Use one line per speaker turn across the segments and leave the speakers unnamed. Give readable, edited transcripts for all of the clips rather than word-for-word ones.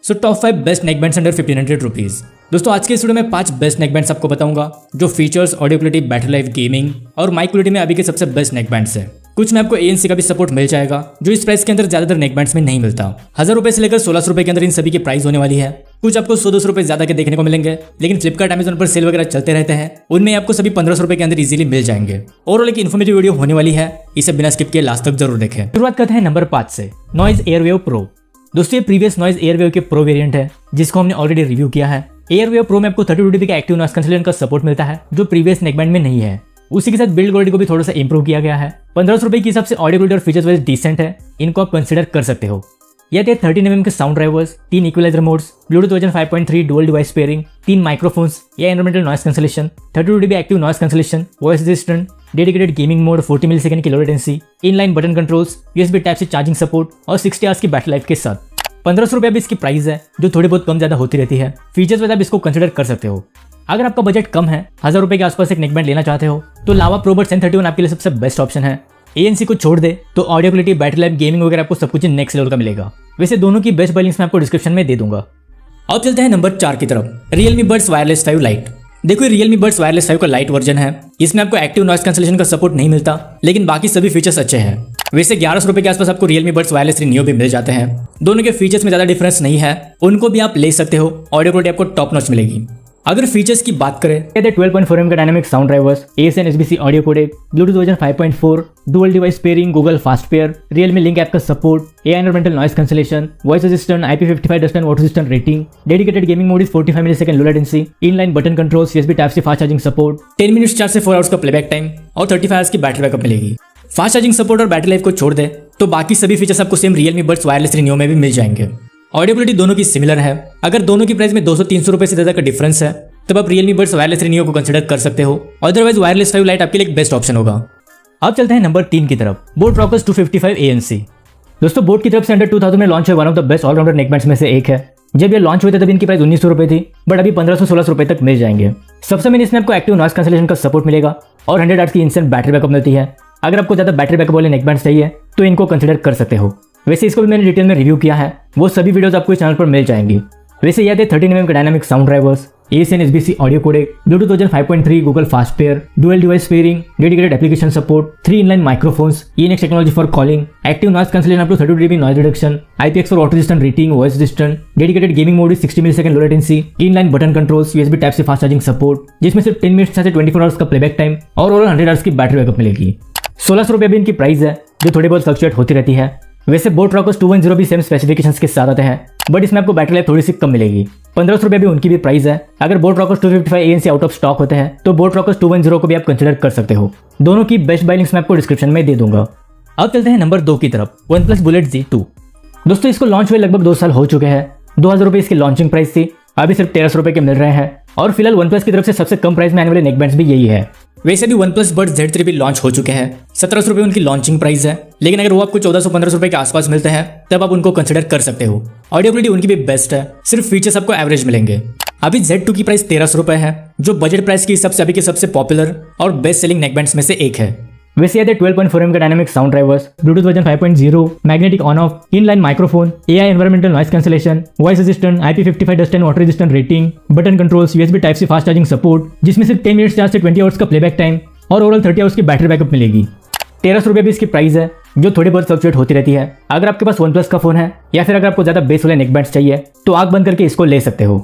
So top 5 best नेक bands under 1500 rupees. दोस्तों आज के इस वीडियो में 5 बेस्ट नेक बैंड्स आपको बताऊंगा जो features, audio quality, battery life, gaming और माइक क्वालिटी में अभी के सबसे बेस्ट नेक बैंड्स है। कुछ में आपको ANC का भी सपोर्ट मिल जाएगा जो इस प्राइस के अंदर ज्यादातर नेक बैंड्स में नहीं मिलता। 1000 रुपए से लेकर 1600 रुपए के अंदर इन सभी की प्राइस होने वाली है। कुछ आपको 100-200 रुपए ज्यादा के देखने को मिलेंगे, लेकिन फ्लिपकार्ट, अमेजन पर सेल वगैरह चलते रहते हैं, उनमें आपको सभी 1500 रुपए के अंदर इजीली मिल जाएंगे। ओवरऑल एक इन्फॉर्मेटिव वीडियो होने वाली है, इसे बिना स्किप किए लास्ट तक जरूर देखें। शुरुआत करते हैं नंबर 5 से, नॉइज एयरवेव प्रो। दोस्तों ये प्रीवियस नॉइज एयरवेव के प्रो वेरिएंट है जिसको हमने ऑलरेडी रिव्यू किया है। एयरवेव प्रो में आपको 32 dB का एक्टिव नॉइज कैंसलेशन का सपोर्ट मिलता है जो प्रीवियस नेकबैंड में नहीं है। उसी के साथ बिल्ड क्वालिटी को भी थोड़ा सा इंप्रूव किया गया है। 1500 रुपए के हिसाब से ऑडियो क्वालिटी और फीचर्स वाइज डिसेंट है, इनको आप कंसिडर कर सकते हो। यह 13 mm के sound drivers, 3 equaliser modes, bluetooth version 5.3 dual device pairing, 3 microphones, या environmental noise cancellation, 32 dB active noise cancellation, voice assistant, dedicated gaming mode, 40 millisecond की low latency, inline button controls, USB type से charging support और 60 hours की battery life के साथ 1500 रुपये भी इसकी प्राइस है जो थोड़ी बहुत कम ज्यादा होती रहती है। फीचर्स वाइज आप इसको कंसिडर कर सकते हो। अगर आपका बजट कम है, 1000 रुपए के आसपास एक नेकबैंड लेना चाहते हो तो लावा प्रोबर्ट्स N31 आपके लिए सबसे बेस्ट ऑप्शन है। ANC को छोड़ दे तो audio quality, battery life, gaming वगैरह आपको सब कुछ नेक्स्ट लेवल का मिलेगा। वैसे दोनों की बेस्ट लिंक्स मैं आपको डिस्क्रिप्शन में दे दूंगा। अब चलते हैं नंबर 4 की तरफ, Realme Buds Wireless 5 Lite। देखो Realme Buds Wireless 5 का लाइट वर्जन है, इसमें आपको एक्टिव नॉइज कैंसलेशन का सपोर्ट नहीं मिलता, लेकिन बाकी सभी फीचर्स अच्छे हैं। वैसे 1100 रुपए के आसपास आपको Realme Buds Wireless 3 Neo भी मिल जाते हैं। दोनों के फीचर्स में ज्यादा डिफरेंस नहीं है, उनको भी आप ले सकते हो। ऑडियो क्वालिटी आपको टॉप नॉच मिलेगी। अगर फीचर्स की बात करें तो 12.4 mm का dynamic sound drivers, ASN SBC audio codec, Bluetooth version 5.4, dual device pairing, Google fast pair, Realme link app का support, AI environmental noise cancellation, voice assistant, IP55 dust and water resistant rating, dedicated gaming mode is 45 millisecond low latency, inline button controls, USB type से fast charging support, 10 minutes charge से 4 hours का playback time और 35 hours की battery backup मिलेगी। Fast charging support और battery life को छोड़ दे तो बाकी सभी फीचर्स आपको same Realme Buds Wireless 3 Neo में भी मिल जाएंगे। ऑडियो क्वालिटी दोनों की सिमिलर है। अगर दोनों की प्राइस में 200-300 रुपए से ज्यादा का डिफरेंस है तब आप Realme Buds Wireless 3 Neo को कंसिडर कर सकते हो। अदरवाइज Wireless 5 Lite आपके लिए एक बेस्ट ऑप्शन होगा। अब चलते हैं नंबर 3 की तरफ, बोट रॉकर्स 255 ANC। दोस्तों बोट की तरफ से अंडर 2000 में लॉन्च है one of the best allrounder neckbands में से एक है। जब ये लॉन्च हुए थे तब इनकी प्राइस 1900 रुपए थी, बट अभी 1500-1600 रुपए तक मिल जाएंगे। सबसे मेन इसमें आपको एक्टिव नॉइज कैंसलेशन का सपोर्ट मिलेगा और 100 आवर्स की इंस्टेंट बैटरी बैकअप मिलती है। अगर आपको ज्यादा बैटरी बैकअप वाले नेकबैंड्स चाहिए तो इनको कंसिडर कर सकते हो। वैसे इसको भी मैंने डिटेल में रिव्यू किया है, वो सभी वीडियोस आपको इस चैनल पर मिल जाएंगी। वैसे यह थे 13 mm के dynamic sound drivers, ASN SBC audio codec, Bluetooth version 5.3, Google fast pair, dual device pairing, dedicated application support, 3 inline microphones, ENX technology for calling, active noise cancellation up to 32 dB noise reduction, IPX four water resistant rating, voice assistant, dedicated gaming mode 60 millisecond low latency, inline button controls, USB type से fast charging support, जिसमें सिर्फ 10 minutes से 24 hours का playback time और overall 100 hours की battery backup मिलेगी। 1600 रुपये भी इनकी प्राइस है जो थोड़ी बहुत फ्लक्चुएट होती रहती है। वैसे बोट रॉकर्स 210 भी सेम स्पेसिफिकेशंस के साथ आते हैं, बट इसमें आपको बैटरी लाइफ थोड़ी सी कम मिलेगी। 1500 रुपये भी उनकी भी प्राइस है। अगर boAt Rockers 255 ANC out of stock होते हैं तो बोट रॉकर्स 210 को भी आप कंसिडर कर सकते हो। दोनों की बेस्ट बाय लिंक्स मैं आपको डिस्क्रिप्शन में दे दूंगा। अब चलते हैं नंबर 2 की तरफ, OnePlus Bullet Z2। दोस्तों इसको लॉन्च हुए लगभग 2 साल हो चुके हैं। 2000 रुपये इसकी लॉन्चिंग प्राइस थी, अभी सिर्फ 1300 रुपये के मिल रहे हैं और फिलहाल OnePlus की तरफ से सबसे कम प्राइस में आने वाले नेकबैंड्स भी यही है। वैसे भी OnePlus Buds Z3 भी लॉन्च हो चुके हैं। 1700 रुपये उनकी लॉन्चिंग प्राइस है, लेकिन अगर वो आपको 1400-1500 रुपये के आसपास मिलते हैं तब आप उनको कंसिडर कर सकते हो। ऑडियो क्वालिटी उनकी भी बेस्ट है, सिर्फ फीचर्स आपको एवरेज मिलेंगे। अभी Z2 की प्राइस 1300 रुपये है, जो बजट प्राइस के हिसाब से अभी के सबसे पॉपुलर और बेस्ट सेलिंग नेकबैंड्स में से एक है। वैसे यह 12.4 mm का dynamic sound drivers, Bluetooth version 5.0, magnetic on off, inline microphone, AI environmental noise cancellation, voice assistant, IP55 dust and water resistant rating, button controls, USB type से fast charging support, जिसमें सिर्फ 10 मिनट्स चार्ज से 20 hours का playback time और overall 30 hours की battery backup मिलेगी। 1300 रुपये भी इसकी प्राइस है जो थोड़ी बहुत फ्लक्चुएट होती रहती है। अगर आपके पास OnePlus का फोन है या फिर अगर आपको ज्यादा बेस वाले नेकबैंड्स चाहिए तो आंख बंद करके इसको ले सकते हो।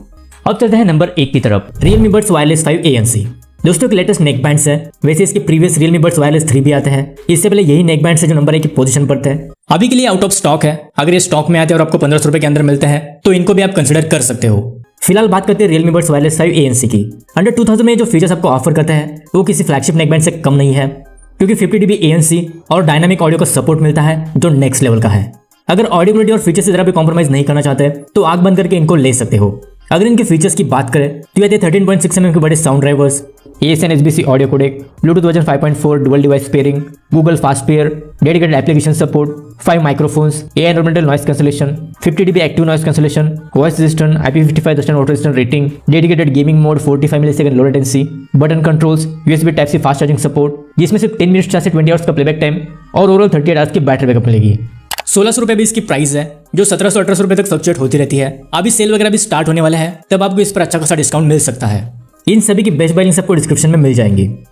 अब चलते हैं नंबर 1 की तरफ, Realme Buds Wireless 5 ANC। दोस्तों एक लेटेस्ट नेकबैंड्स है। वैसे इसके प्रीवियस Realme Buds Wireless 3 भी आते हैं, इससे पहले यही नेकबैंड्स है जो नंबर 1 की पोजीशन पर थे। अभी के लिए आउट ऑफ स्टॉक है। अगर ये स्टॉक में आते हैं और आपको 1500 रुपये के अंदर मिलते हैं तो इनको भी आप कंसिडर कर सकते हो। फिलहाल बात करते हैं Realme Buds Wireless 5 ANC की। अंडर 2000 में जो फीचर्स आपको ऑफर करते हैं वो किसी फ्लैगशिप नेकबैंड से कम नहीं है, क्योंकि 50 dB ANC और डायनामिक ऑडियो का सपोर्ट मिलता है जो नेक्स्ट लेवल का है। अगर ऑडियो क्वालिटी और फीचर से जरा भी कॉम्प्रोमाइज नहीं करना चाहते तो आंख बंद करके इनको ले सकते हो। अगर इनके फीचर्स की बात करें तो ये 13.6 mm के बड़े sound drivers, ASN SBC audio codec, Bluetooth version 5.4 dual device pairing, Google fast pair, dedicated application support, 5 microphones, AI environmental noise cancellation, 50 dB active noise cancellation, voice assistant, IP55 dust and water resistant rating, dedicated gaming mode, 45 millisecond low latency, button controls, USB type से fast charging support, जिसमें सिर्फ 10 minutes charge से 20 hours का playback time और overall 38 hours की battery backup मिलेगी। ₹1600 भी इसकी प्राइस है, जो 1700-1800 रुपए तक फ्लक्चुएट होती रहती है। अभी सेल वगैरह भी स्टार्ट होने वाला है, तब आपको इस पर अच्छा खासा डिस्काउंट मिल सकता है। इन सभी की बेस्ट बाय लिंक्स आपको डिस्क्रिप्शन में मिल जाएंगी।